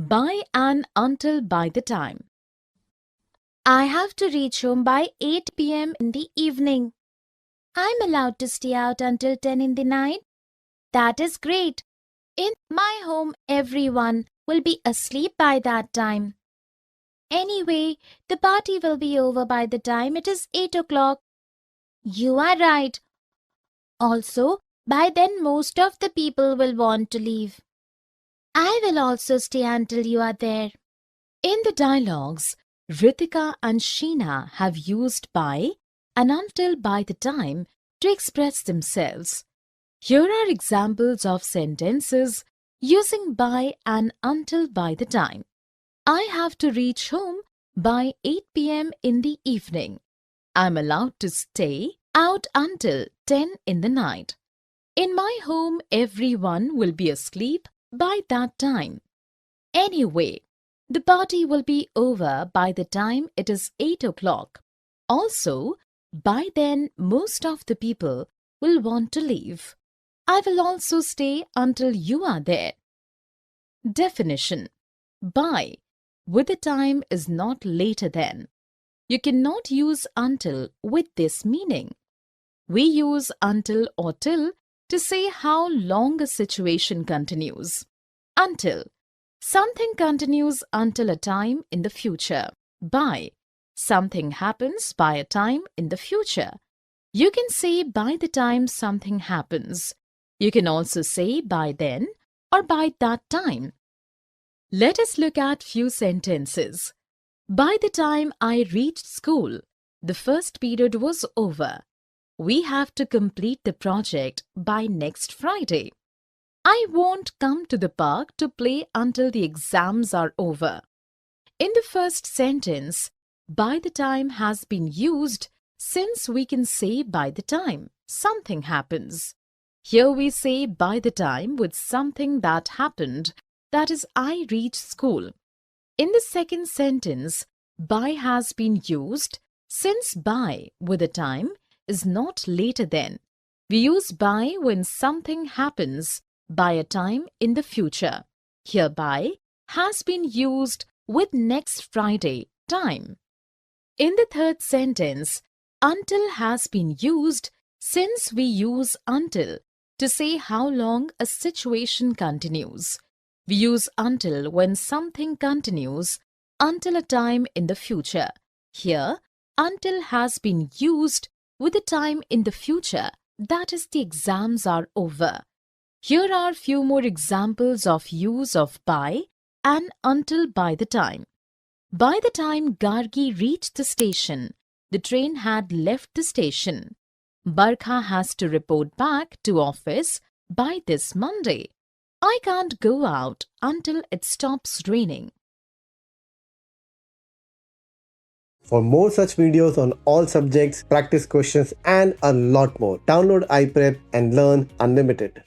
By and until by the time. I have to reach home by 8 p.m. in the evening. I'm allowed to stay out until 10 in the night. That is great. In my home, everyone will be asleep by that time. Anyway, the party will be over by the time it is 8 o'clock. You are right. Also, by then most of the people will want to leave. I will also stay until you are there. In the dialogues, Ritika and Sheena have used by and until by the time to express themselves. Here are examples of sentences using by and until by the time. I have to reach home by 8 p.m. in the evening. I'm allowed to stay out until 10 in the night. In my home, everyone will be asleep by that time. Anyway, the party will be over by the time it is 8 o'clock. Also, by then, most of the people will want to leave. I will also stay until you are there. Definition: by with the time is not later than. You cannot use until with this meaning. We use until or till to say how long a situation continues. Until. Something continues until a time in the future. By. Something happens by a time in the future. You can say by the time something happens. You can also say by then or by that time. Let us look at few sentences. By the time I reached school, the first period was over. We have to complete the project by next Friday. I won't come to the park to play until the exams are over. In the first sentence, by the time has been used since we can say by the time something happens. Here we say by the time with something that happened, that is, I reached school. In the second sentence, by has been used since by with a time is not later than. We use by when something happens by a time in the future. Here by has been used with next Friday time. In the third sentence, until has been used since we use until to say how long a situation continues. We use until when something continues until a time in the future. Here, until has been used with a time in the future, that is, the exams are over. Here are few more examples of use of by and until by the time. By the time Gargi reached the station, the train had left the station. Barkha has to report back to office by this Monday. I can't go out until it stops raining. For more such videos on all subjects, practice questions and a lot more, download iPrep and learn unlimited.